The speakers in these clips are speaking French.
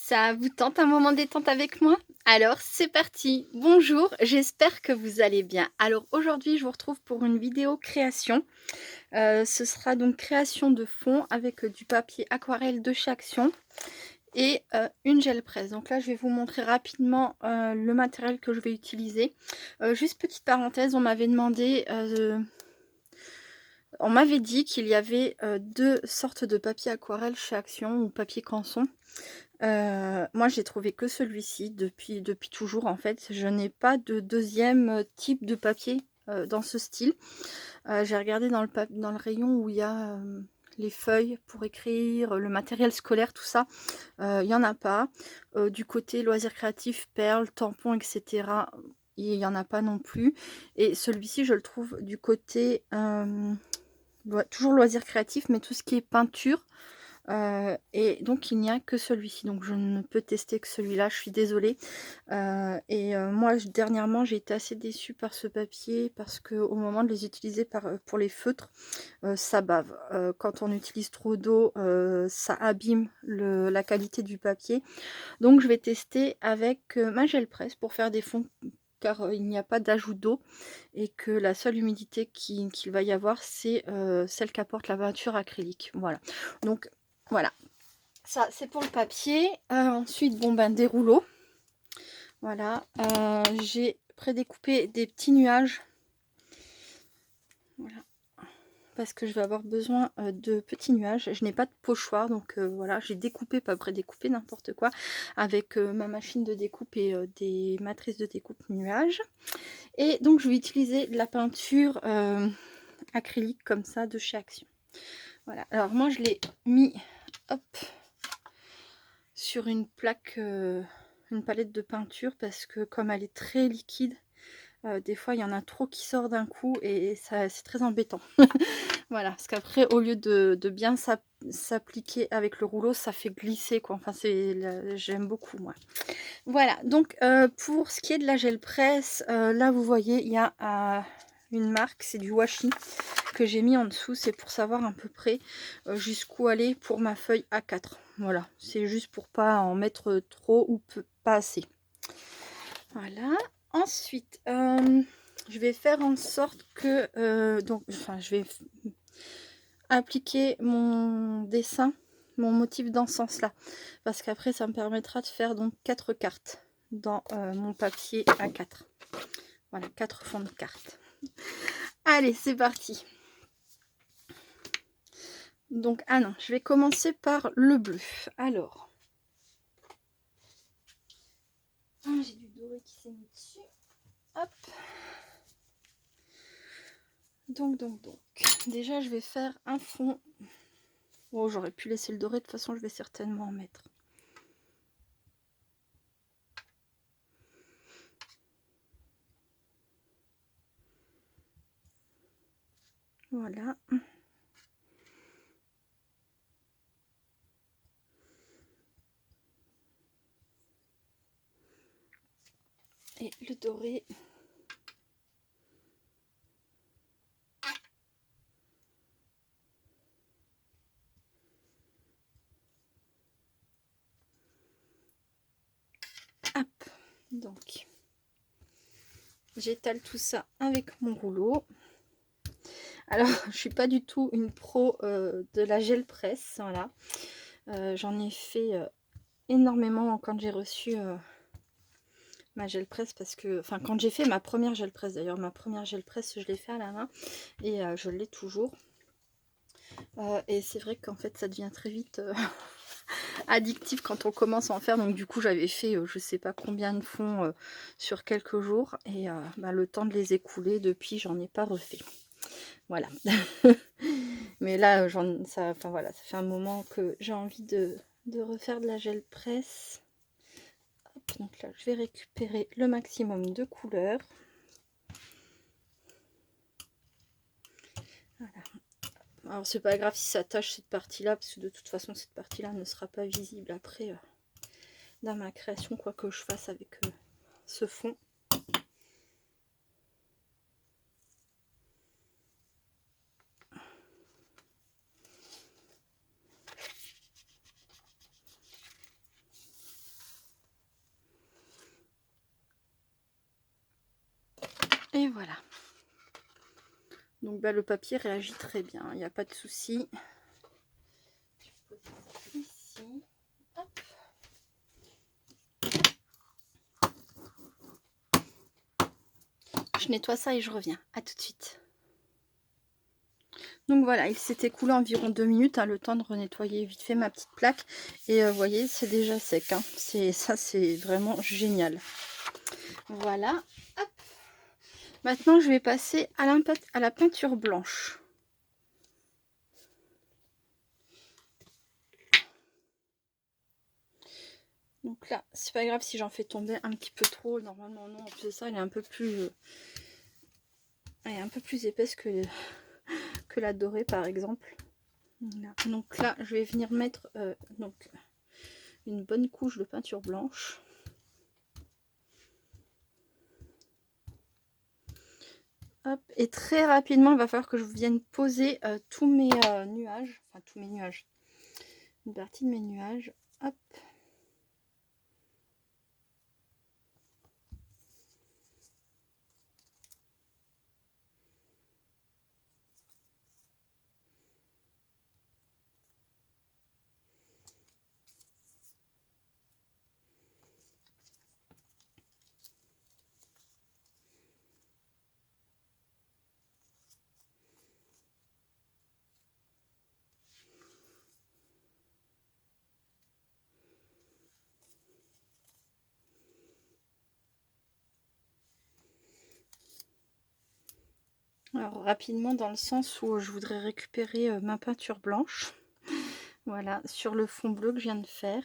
Ça vous tente un moment détente avec moi? Alors c'est parti! Bonjour, j'espère que vous allez bien. Alors aujourd'hui, je vous retrouve pour une vidéo création. Ce sera donc création de fond avec, du papier aquarelle de chez Action et une gel presse. Donc là, je vais vous montrer rapidement, le matériel que je vais utiliser. Juste petite parenthèse, on m'avait dit qu'il y avait, 2 sortes de papier aquarelle chez Action ou papier canson. Moi j'ai trouvé que celui-ci depuis toujours en fait. Je n'ai pas de deuxième type de papier, dans ce style. J'ai regardé dans le rayon où il y a, les feuilles pour écrire, le matériel scolaire, tout ça, il y en a pas. Du côté loisirs créatifs, perles, tampons et cetera, il y en a pas non plus et celui-ci je le trouve du côté, toujours loisirs créatifs, mais tout ce qui est peinture. Et donc il n'y a que celui-ci, donc je ne peux tester que celui-là, je suis désolée. Moi dernièrement j'ai été assez déçue par ce papier parce que au moment de les utiliser pour les feutres, ça bave. Quand on utilise trop d'eau, ça abîme la qualité du papier. Donc je vais tester avec, ma gel presse pour faire des fonds car, il n'y a pas d'ajout d'eau et que la seule humidité qu'il va y avoir c'est, celle qu'apporte la peinture acrylique. Voilà. Donc voilà, ça c'est pour le papier. Ensuite, bon ben des rouleaux. Voilà, j'ai prédécoupé des petits nuages. Voilà, parce que je vais avoir besoin de petits nuages. Je n'ai pas de pochoir, donc voilà, j'ai découpé, pas prédécoupé, n'importe quoi, avec ma machine de découpe et des matrices de découpe nuages. Et donc je vais utiliser de la peinture acrylique comme ça de chez Action. Voilà, alors moi je l'ai mis, hop, sur une plaque, une palette de peinture parce que comme elle est très liquide, des fois il y en a trop qui sort d'un coup et ça c'est très embêtant. Voilà, parce qu'après au lieu de bien s'appliquer avec le rouleau, ça fait glisser quoi, enfin j'aime beaucoup moi. Voilà, donc pour ce qui est de la gel presse, là vous voyez il y a une marque, c'est du washi que j'ai mis en dessous, c'est pour savoir à peu près jusqu'où aller pour ma feuille A4. Voilà, c'est juste pour pas en mettre trop ou pas assez. Voilà, ensuite je vais faire en sorte que je vais appliquer mon dessin, mon motif dans ce sens là, parce qu'après ça me permettra de faire donc 4 cartes dans mon papier A4. Voilà, 4 fonds de cartes. Allez, c'est parti. Donc, ah non, je vais commencer par le bleu. Alors, j'ai du doré qui s'est mis dessus. Hop. Donc. Déjà, je vais faire un fond. Oh, j'aurais pu laisser le doré, de toute façon, je vais certainement en mettre. Voilà. Et le doré. Hop. Donc, j'étale tout ça avec mon rouleau. Alors, je suis pas du tout une pro de la gel presse. Voilà. J'en ai fait énormément quand j'ai reçu ma gel presse parce que, enfin, quand j'ai fait ma première gel presse, d'ailleurs, ma première gel presse, je l'ai fait à la main et je l'ai toujours. Et c'est vrai qu'en fait, ça devient très vite addictif quand on commence à en faire. Donc, du coup, j'avais fait je sais pas combien de fonds sur quelques jours et le temps de les écouler, depuis, j'en ai pas refait. Voilà. Mais là, ça fait un moment que j'ai envie de refaire de la gel presse. Hop, donc là, je vais récupérer le maximum de couleurs. Voilà. Alors c'est pas grave si ça tâche cette partie-là, parce que de toute façon cette partie-là ne sera pas visible après dans ma création, quoi que je fasse avec ce fond. Et voilà. Donc bah, le papier réagit très bien, il n'y a pas de souci. Je vais poser ça ici. Hop. Je nettoie ça et je reviens. À tout de suite. Donc voilà, il s'est écoulé environ 2 minutes, hein, le temps de renettoyer vite fait ma petite plaque. Et vous voyez, c'est déjà sec. Hein. Ça, c'est vraiment génial. Voilà. Hop. Maintenant, je vais passer à la peinture blanche. Donc là, c'est pas grave si j'en fais tomber un petit peu trop. Normalement, non, c'est ça, elle est un peu plus... elle est un peu plus épaisse que la dorée, par exemple. Voilà. Donc là, je vais venir mettre donc une bonne couche de peinture blanche. Hop. Et très rapidement, il va falloir que je vienne poser tous mes nuages. Enfin, tous mes nuages. Une partie de mes nuages. Hop. Alors rapidement dans le sens où je voudrais récupérer ma peinture blanche. Voilà, sur le fond bleu que je viens de faire.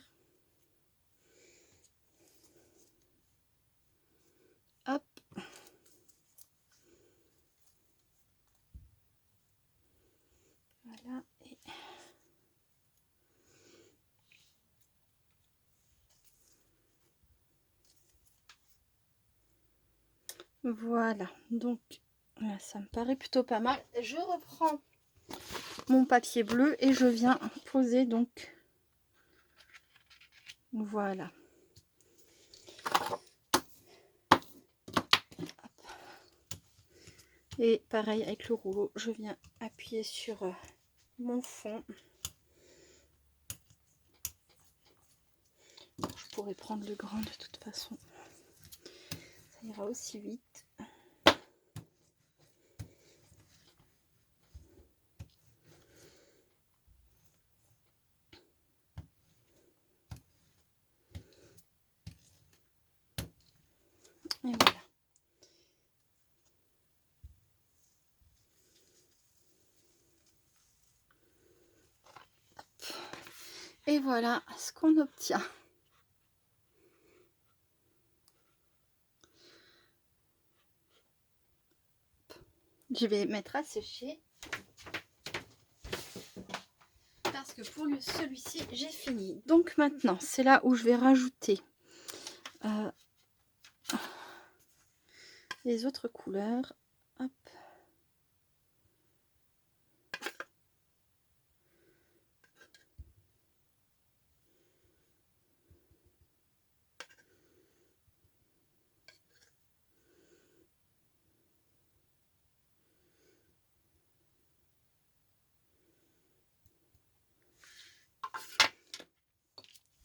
Hop. Voilà. Et... voilà, donc là, ça me paraît plutôt pas mal. Je reprends mon papier bleu et je viens poser donc voilà. Hop. Et pareil avec le rouleau, je viens appuyer sur mon fond. Je pourrais prendre le grand de toute façon, ça ira aussi vite. Et voilà. Et voilà ce qu'on obtient. Je vais mettre à sécher. Parce que pour celui-ci, j'ai fini. Donc maintenant, c'est là où je vais rajouter les autres couleurs. Hop.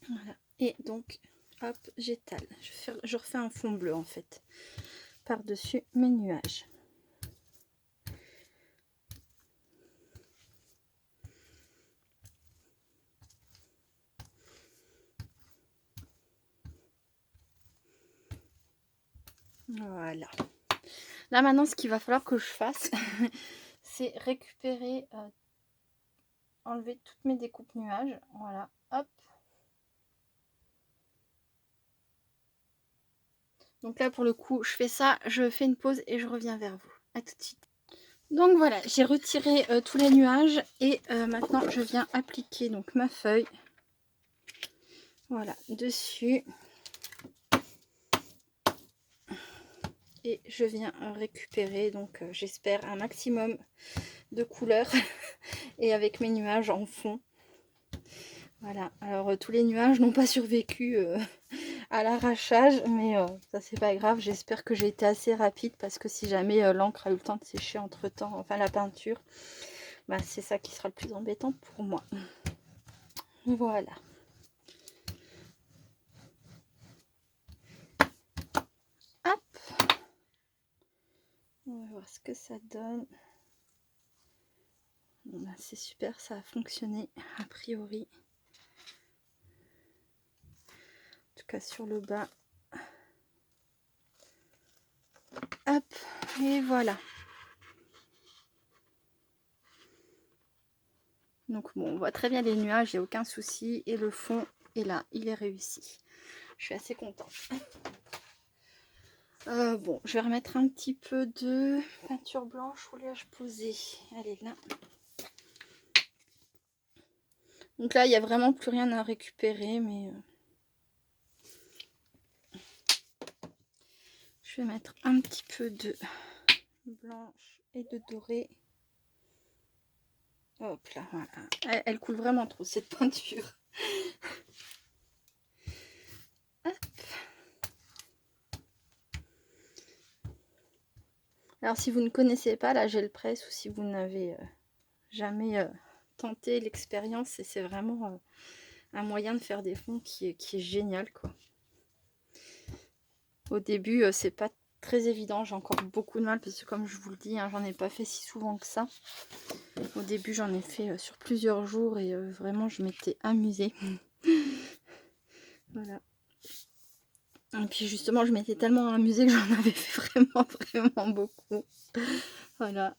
Voilà. Et donc, hop, j'étale. Je refais un fond bleu en fait, par-dessus mes nuages. Voilà. Là maintenant, ce qu'il va falloir que je fasse, c'est récupérer, enlever toutes mes découpes nuages. Voilà, hop. Donc là, pour le coup, je fais ça, je fais une pause et je reviens vers vous. À tout de suite. Donc voilà, j'ai retiré tous les nuages et maintenant, je viens appliquer donc ma feuille. Voilà, dessus. Et je viens récupérer, donc j'espère, un maximum de couleurs et avec mes nuages en fond. Voilà, alors tous les nuages n'ont pas survécu à l'arrachage, mais ça c'est pas grave. J'espère que j'ai été assez rapide parce que si jamais l'encre a eu le temps de sécher entre temps, enfin la peinture, bah, c'est ça qui sera le plus embêtant pour moi. Voilà. Hop. On va voir ce que ça donne. Bon, bah, c'est super, ça a fonctionné a priori. En tout cas sur le bas. Hop, et voilà. Donc bon, on voit très bien les nuages, il n'y a aucun souci. Et le fond est là, il est réussi. Je suis assez contente. Bon, je vais remettre un petit peu de peinture blanche roulage posé. Elle est là. Donc là, il n'y a vraiment plus rien à récupérer, mais je vais mettre un petit peu de blanche et de doré. Hop là, voilà. Elle coule vraiment trop, cette peinture. Hop. Alors, si vous ne connaissez pas la gel presse ou si vous n'avez jamais tenté l'expérience, c'est vraiment un moyen de faire des fonds qui est génial, quoi. Au début, c'est pas très évident, j'ai encore beaucoup de mal parce que comme je vous le dis, hein, j'en ai pas fait si souvent que ça. Au début, j'en ai fait sur plusieurs jours et vraiment, je m'étais amusée. Voilà. Et puis justement, je m'étais tellement amusée que j'en avais fait vraiment beaucoup. Voilà.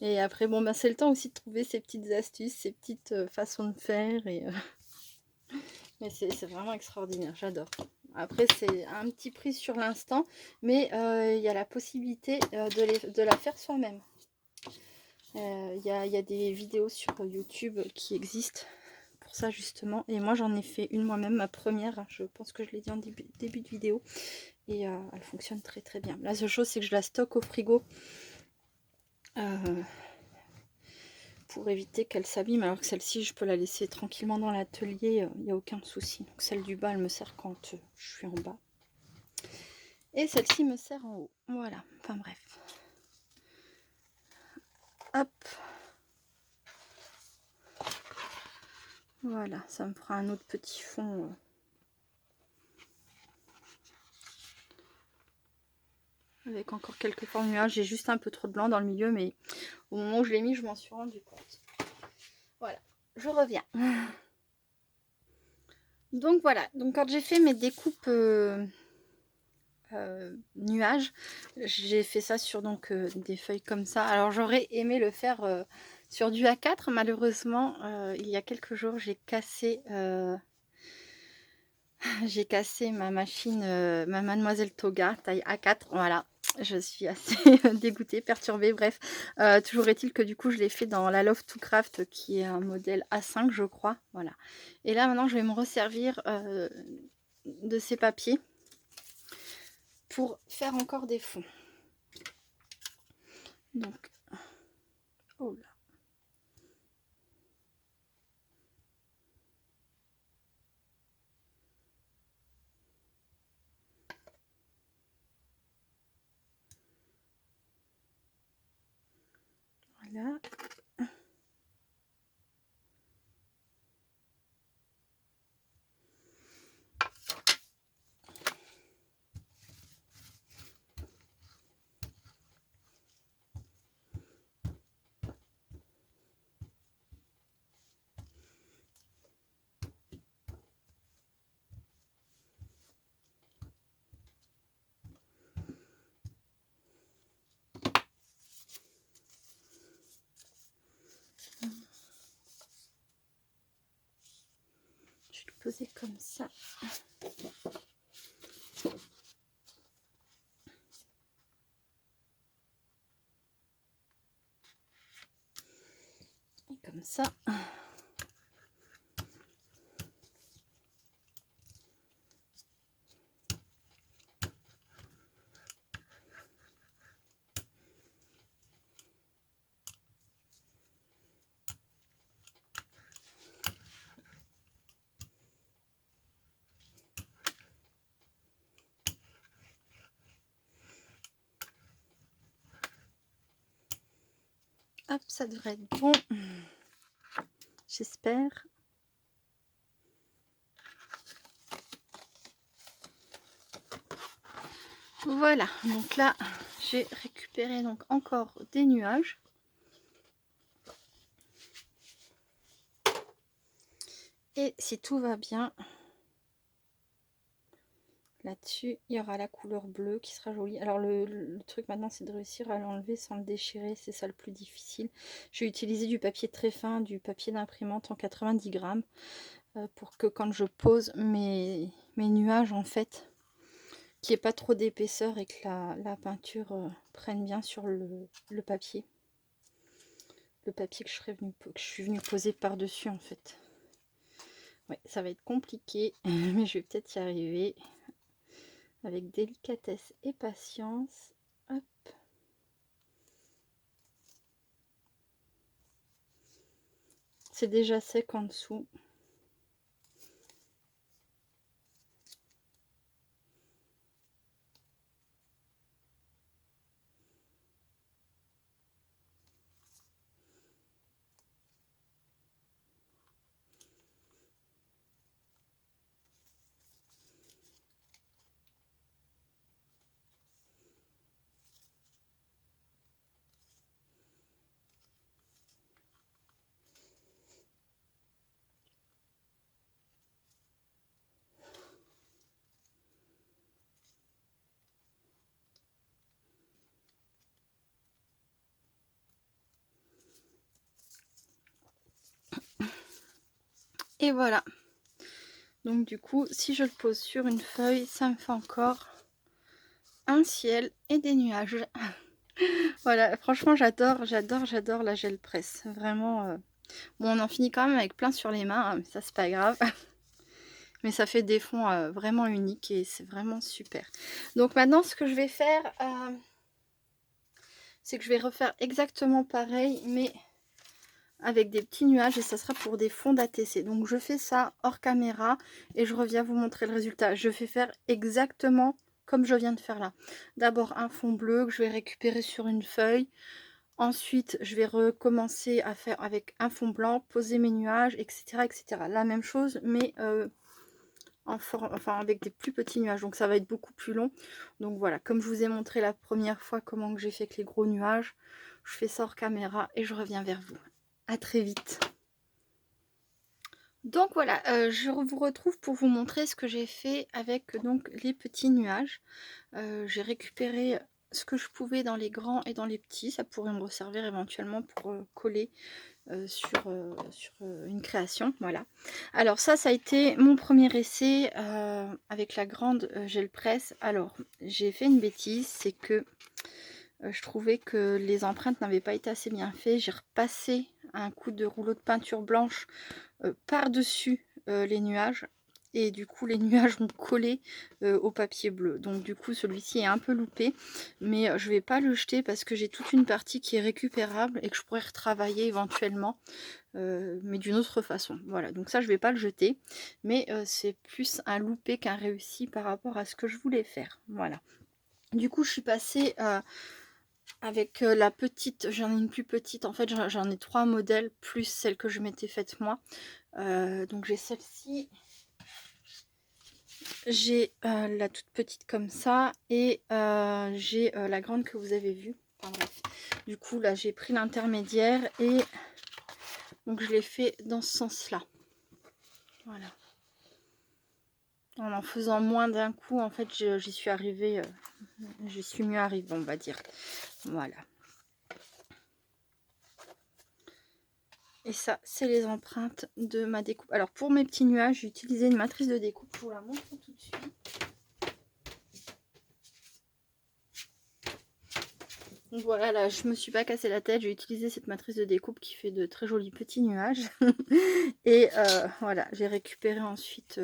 Et après, bon, bah, c'est le temps aussi de trouver ces petites astuces, ces petites façons de faire. Mais c'est vraiment extraordinaire, j'adore. Après, c'est un petit prix sur l'instant, mais il y a la possibilité de la faire soi-même. Il y a des vidéos sur YouTube qui existent pour ça justement. Et moi, j'en ai fait une moi-même, ma première. Je pense que je l'ai dit en début de vidéo. Et elle fonctionne très très bien. La seule chose, c'est que je la stocke au frigo. Pour éviter qu'elle s'abîme, alors que celle-ci je peux la laisser tranquillement dans l'atelier, il n'y a aucun souci. Donc celle du bas elle me sert quand je suis en bas et celle-ci me sert en haut, voilà, enfin bref. Hop, voilà, ça me fera un autre petit fond avec encore quelques formes nuages. J'ai juste un peu trop de blanc dans le milieu, mais au moment où je l'ai mis je m'en suis rendu compte. Voilà, je reviens. Donc voilà, donc quand j'ai fait mes découpes nuages, j'ai fait ça sur donc des feuilles comme ça. Alors j'aurais aimé le faire sur du A4, malheureusement il y a quelques jours j'ai cassé ma machine, ma Mademoiselle Toga taille A4, voilà. Je suis assez dégoûtée, perturbée, bref. Toujours est-il que du coup je l'ai fait dans la Love to Craft qui est un modèle A5 je crois, voilà. Et là maintenant je vais me resservir de ces papiers pour faire encore des fonds. Donc, oh là. Voilà. Je vais le poser comme ça. Et comme ça. Hop, ça devrait être bon. J'espère. Voilà, donc là, j'ai récupéré donc encore des nuages. Et si tout va bien, là-dessus, il y aura la couleur bleue qui sera jolie. Alors le truc maintenant, c'est de réussir à l'enlever sans le déchirer. C'est ça le plus difficile. J'ai utilisé du papier très fin, du papier d'imprimante en 90 grammes. Pour que quand je pose mes nuages, en fait, qu'il n'y ait pas trop d'épaisseur et que la peinture prenne bien sur le papier. Le papier que je suis venue poser par-dessus, en fait. Ouais, ça va être compliqué, mais je vais peut-être y arriver. Avec délicatesse et patience. Hop. C'est déjà sec en dessous. Et voilà. Donc du coup, si je le pose sur une feuille, ça me fait encore un ciel et des nuages. Voilà, franchement, j'adore la gel presse. Vraiment, bon, on en finit quand même avec plein sur les mains, hein, mais ça, c'est pas grave. Mais ça fait des fonds vraiment uniques et c'est vraiment super. Donc maintenant, ce que je vais faire, c'est que je vais refaire exactement pareil, mais avec des petits nuages, et ça sera pour des fonds d'ATC. Donc je fais ça hors caméra et je reviens vous montrer le résultat. Je vais faire exactement comme je viens de faire là. D'abord un fond bleu que je vais récupérer sur une feuille. Ensuite, je vais recommencer à faire avec un fond blanc, poser mes nuages, etc. etc. La même chose, mais enfin avec des plus petits nuages. Donc ça va être beaucoup plus long. Donc voilà, comme je vous ai montré la première fois comment que j'ai fait avec les gros nuages, je fais ça hors caméra et je reviens vers vous. À très vite. Donc voilà, je vous retrouve pour vous montrer ce que j'ai fait avec donc les petits nuages. J'ai récupéré ce que je pouvais dans les grands et dans les petits. Ça pourrait me servir éventuellement pour coller sur une création. Voilà. Alors ça a été mon premier essai avec la grande gel presse. Alors j'ai fait une bêtise, c'est que je trouvais que les empreintes n'avaient pas été assez bien faites. J'ai repassé un coup de rouleau de peinture blanche par-dessus les nuages. Et du coup, les nuages ont collé au papier bleu. Donc du coup, celui-ci est un peu loupé. Mais je vais pas le jeter parce que j'ai toute une partie qui est récupérable et que je pourrais retravailler éventuellement. Mais d'une autre façon. Voilà, donc ça, je vais pas le jeter. Mais c'est plus un loupé qu'un réussi par rapport à ce que je voulais faire. Voilà. Du coup, je suis passée... avec la petite, j'en ai une plus petite, en fait j'en ai 3 modèles, plus celle que je m'étais faite moi. Donc j'ai celle-ci, j'ai la toute petite comme ça, et j'ai la grande que vous avez vue. Enfin, bref. Du coup là j'ai pris l'intermédiaire, et donc je l'ai fait dans ce sens-là. Voilà. En faisant moins d'un coup, en fait j'y suis arrivée, j'y suis mieux arrivée, on va dire. Voilà. Et ça, c'est les empreintes de ma découpe. Alors, pour mes petits nuages, j'ai utilisé une matrice de découpe. Je vous la montre tout de suite. Donc voilà, là, je me suis pas cassé la tête. J'ai utilisé cette matrice de découpe qui fait de très jolis petits nuages. Et voilà, j'ai récupéré ensuite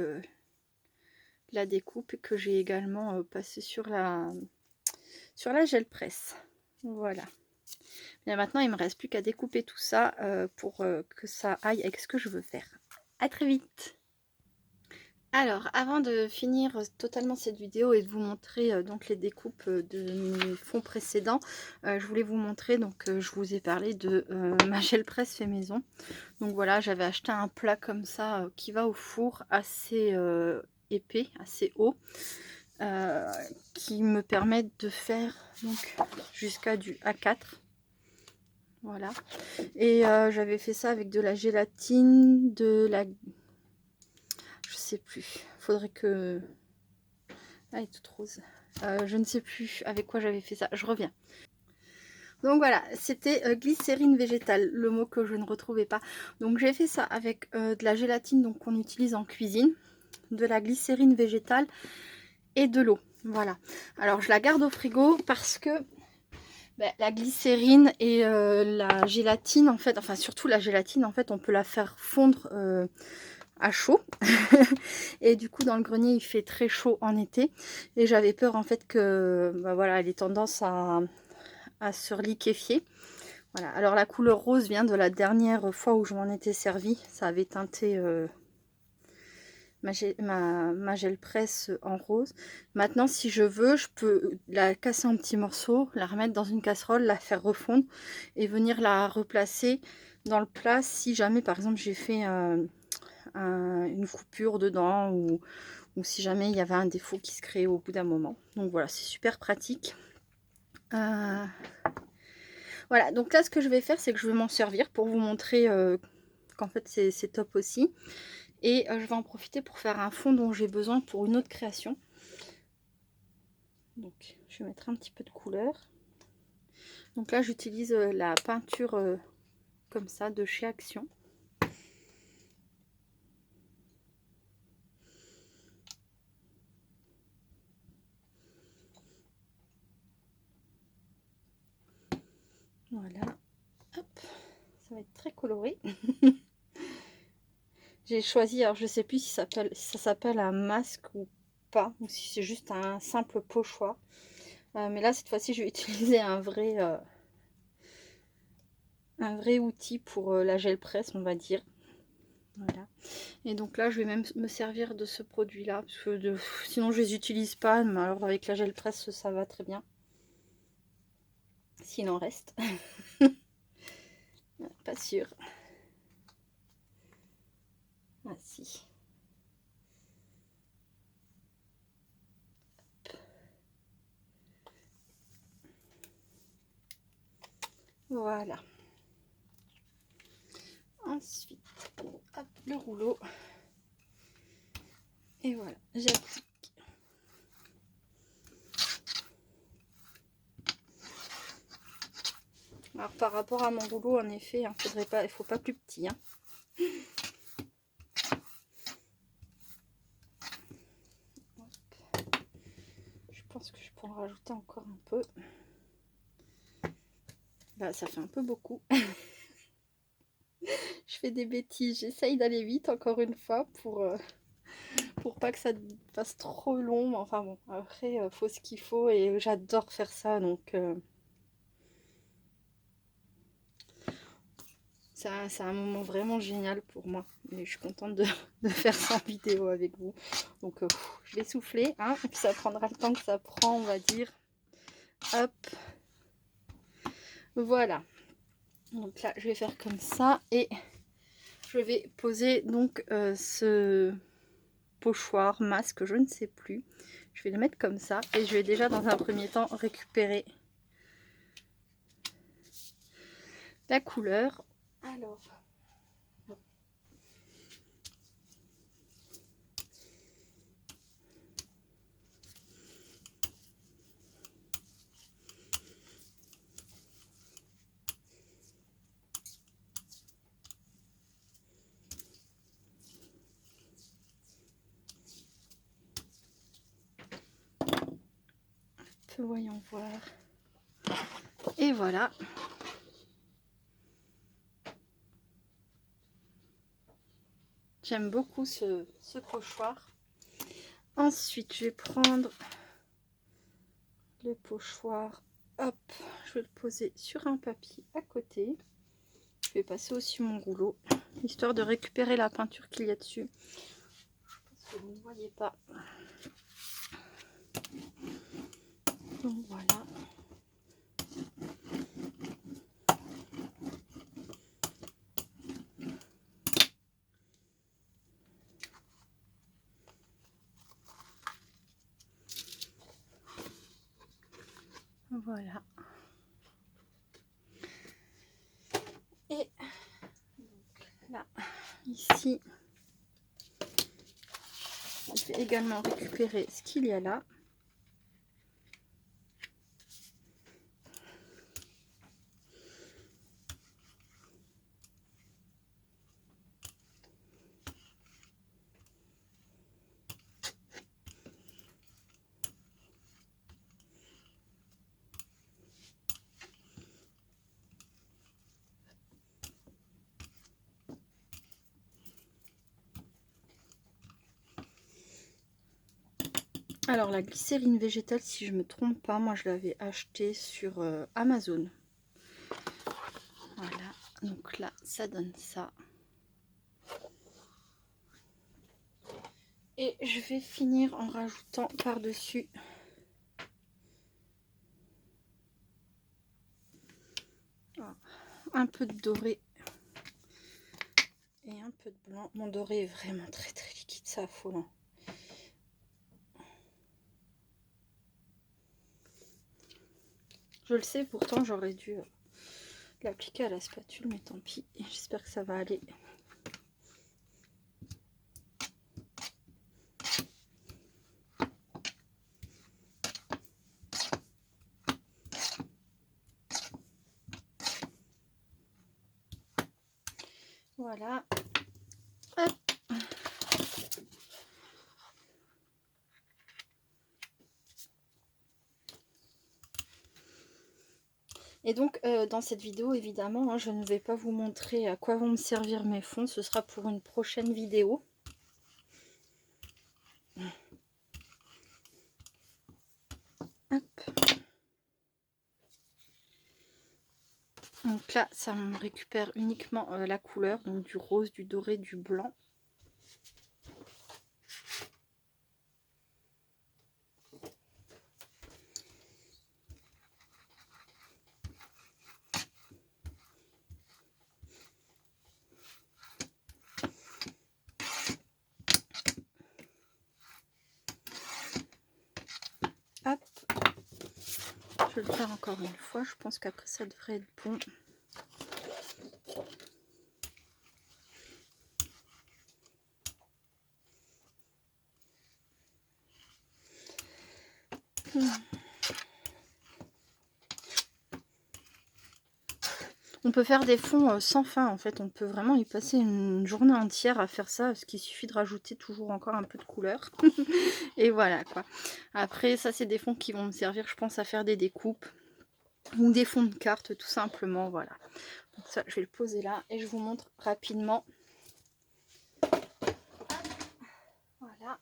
la découpe que j'ai également passée sur la gel presse. Voilà. Bien, maintenant, il me reste plus qu'à découper tout ça pour que ça aille avec ce que je veux faire. À très vite! Alors, avant de finir totalement cette vidéo et de vous montrer donc les découpes de mes fonds précédents, je voulais vous montrer, donc je vous ai parlé de ma gel presse fait maison. Donc voilà, j'avais acheté un plat comme ça qui va au four, assez épais, assez haut, qui me permet de faire donc jusqu'à du A4. Voilà. Et j'avais fait ça avec de la gélatine, de la... je sais plus. Faudrait que... Ah, elle est toute rose. Je ne sais plus avec quoi j'avais fait ça. Je reviens. Donc voilà, c'était glycérine végétale, le mot que je ne retrouvais pas. Donc j'ai fait ça avec de la gélatine donc qu'on utilise en cuisine, de la glycérine végétale et de l'eau. Voilà. Alors je la garde au frigo parce que la glycérine et la gélatine, en fait, enfin surtout la gélatine, en fait, on peut la faire fondre à chaud. Et du coup, dans le grenier, il fait très chaud en été. Et j'avais peur, en fait, que voilà, elle ait tendance à se reliquéfier. Voilà. Alors la couleur rose vient de la dernière fois où je m'en étais servi. Ça avait teinté ma gel presse en rose. Maintenant, si je veux, je peux la casser en petits morceaux, la remettre dans une casserole, la faire refondre et venir la replacer dans le plat si jamais, par exemple, j'ai fait une coupure dedans ou si jamais il y avait un défaut qui se créait au bout d'un moment. Donc voilà, c'est super pratique. Voilà, donc là, ce que je vais faire, c'est que je vais m'en servir pour vous montrer qu'en fait, c'est top aussi. Et je vais en profiter pour faire un fond dont j'ai besoin pour une autre création. Donc je vais mettre un petit peu de couleur. Donc là j'utilise la peinture comme ça de chez Action. Voilà. Hop. Ça va être très coloré. J'ai choisi, alors je sais plus si ça s'appelle un masque ou pas, ou si c'est juste un simple pochoir. Mais là cette fois-ci je vais utiliser un vrai outil pour la gel presse, on va dire. Voilà. Et donc là je vais même me servir de ce produit là parce que sinon je les utilise pas, mais alors avec la gel presse ça va très bien s'il en reste. Pas sûr. Ah si. Voilà. Ensuite, hop, le rouleau. Et voilà, j'applique. Alors par rapport à mon rouleau, en effet, il faut pas plus petit. Hein. Je pense que je peux en rajouter encore un peu. Là, ça fait un peu beaucoup. Je fais des bêtises. J'essaye d'aller vite encore une fois pour pas que ça fasse trop long. Mais enfin bon, après, faut ce qu'il faut et j'adore faire ça. Donc, c'est un moment vraiment génial pour moi. Et je suis contente de faire ça en vidéo avec vous. Donc, je vais souffler. Hein, et puis ça prendra le temps que ça prend, on va dire. Hop. Voilà. Donc là, je vais faire comme ça. Et je vais poser donc ce pochoir, masque, je ne sais plus. Je vais le mettre comme ça. Et je vais déjà dans un premier temps récupérer la couleur. Alors... voyons voir. Et voilà. J'aime beaucoup ce pochoir. Ensuite, je vais prendre le pochoir. Hop, je vais le poser sur un papier à côté. Je vais passer aussi mon rouleau, histoire de récupérer la peinture qu'il y a dessus. que vous ne voyez pas. Donc voilà. Voilà. Et donc là, ici, je vais également récupérer ce qu'il y a là. Alors la glycérine végétale, si je me trompe pas, moi je l'avais acheté sur Amazon. Voilà, donc là ça donne ça. Et je vais finir en rajoutant par-dessus un peu de doré et un peu de blanc. Mon doré est vraiment très liquide, c'est affolant. Je le sais, pourtant j'aurais dû l'appliquer à la spatule, mais tant pis. J'espère que ça va aller. Voilà. Hop. Et donc dans cette vidéo évidemment hein, je ne vais pas vous montrer à quoi vont me servir mes fonds, ce sera pour une prochaine vidéo. Hop. Donc là ça me récupère uniquement la couleur, donc du rose, du doré, du blanc. Hop. Je vais le faire encore une fois, je pense qu'après ça devrait être bon. On peut faire des fonds sans fin en fait, on peut vraiment y passer une journée entière à faire ça, parce qu'il suffit de rajouter toujours encore un peu de couleur. Et voilà quoi. Après ça c'est des fonds qui vont me servir je pense à faire des découpes ou des fonds de cartes tout simplement, voilà. Donc ça je vais le poser là et je vous montre rapidement. Voilà.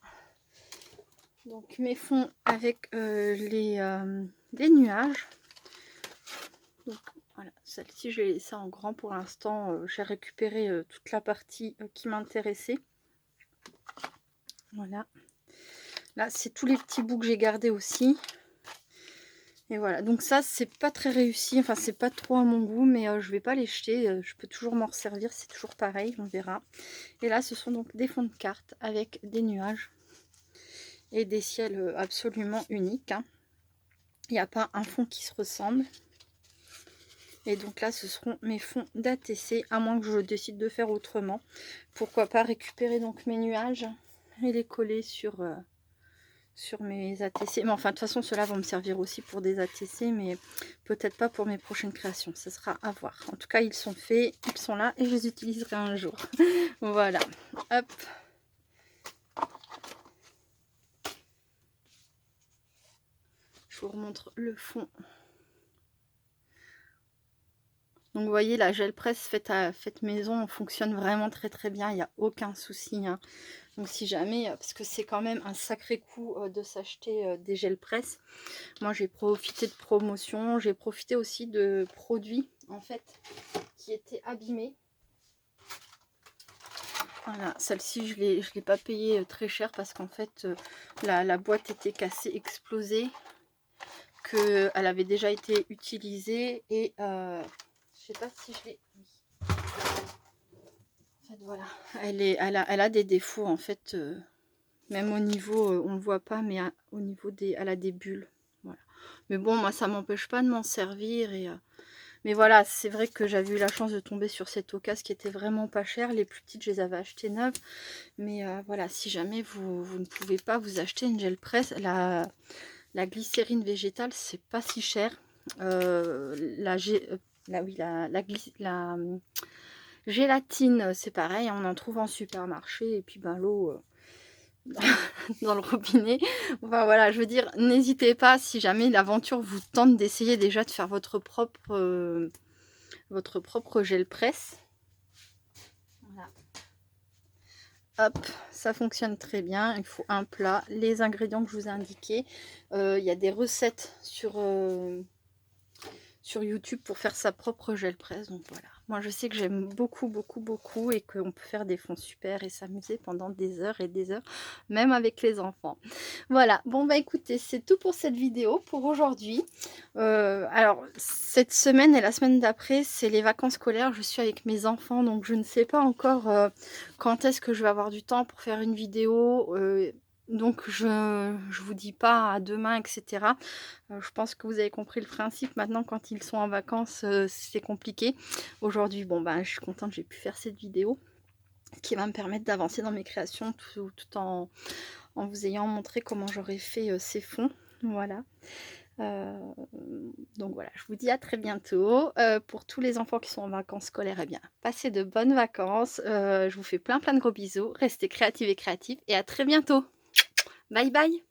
Donc mes fonds avec les nuages. Donc voilà, celle-ci je l'ai laissée en grand pour l'instant. J'ai récupéré toute la partie qui m'intéressait. Voilà. Là c'est tous les petits bouts que j'ai gardés aussi. Et voilà, donc ça c'est pas très réussi, enfin c'est pas trop à mon goût, mais je vais pas les jeter, je peux toujours m'en servir, c'est toujours pareil, on verra. Et là ce sont donc des fonds de cartes avec des nuages et des ciels absolument uniques. Hein. Il n'y a pas un fond qui se ressemble. Et donc là ce seront mes fonds d'ATC, à moins que je décide de faire autrement. Pourquoi pas récupérer donc mes nuages et les coller sur mes ATC. Mais enfin de toute façon ceux-là vont me servir aussi pour des ATC, mais peut-être pas pour mes prochaines créations, ce sera à voir. En tout cas ils sont faits, ils sont là et je les utiliserai un jour. Voilà, hop. Je vous remontre le fond. Donc vous voyez la gel presse faite maison fonctionne vraiment très bien, il n'y a aucun souci. Hein. Donc si jamais, parce que c'est quand même un sacré coup de s'acheter des gel presse. Moi j'ai profité de promotions, j'ai profité aussi de produits en fait qui étaient abîmés. Voilà, celle-ci, je l'ai pas payée très cher parce qu'en fait, la boîte était cassée, explosée, qu'elle avait déjà été utilisée et je sais pas si je l'ai... Oui. En fait, voilà, elle a des défauts en fait, même au niveau, on le voit pas, mais au niveau des... Elle a des bulles. Voilà. Mais bon, moi, ça m'empêche pas de m'en servir et... mais voilà, c'est vrai que j'avais eu la chance de tomber sur cette occasion qui était vraiment pas chère. Les plus petites, je les avais achetées neuves. Mais voilà, si jamais vous ne pouvez pas vous acheter une gel presse, la glycérine végétale, c'est pas si cher. Oui, la gélatine, c'est pareil, on en trouve en supermarché. Et puis ben, l'eau dans le robinet. Enfin voilà, je veux dire, n'hésitez pas si jamais l'aventure vous tente d'essayer déjà de faire votre propre gel presse. Voilà. Hop, ça fonctionne très bien. Il faut un plat, les ingrédients que je vous ai indiqués. Il y a des recettes sur YouTube pour faire sa propre gel presse. Donc voilà, moi je sais que j'aime beaucoup, beaucoup, beaucoup et qu'on peut faire des fonds super et s'amuser pendant des heures et des heures, même avec les enfants. Voilà, bon bah écoutez, c'est tout pour cette vidéo pour aujourd'hui. Alors, cette semaine et la semaine d'après, c'est les vacances scolaires. Je suis avec mes enfants, donc je ne sais pas encore quand est-ce que je vais avoir du temps pour faire une vidéo. Donc je vous dis pas à demain, etc. Je pense que vous avez compris le principe. Maintenant, quand ils sont en vacances, c'est compliqué. Aujourd'hui, bon bah je suis contente, j'ai pu faire cette vidéo qui va me permettre d'avancer dans mes créations tout en vous ayant montré comment j'aurais fait ces fonds. Voilà. Donc voilà, je vous dis à très bientôt. Pour tous les enfants qui sont en vacances scolaires, eh bien, passez de bonnes vacances. Je vous fais plein de gros bisous. Restez créatifs et créatifs et à très bientôt. Bye bye.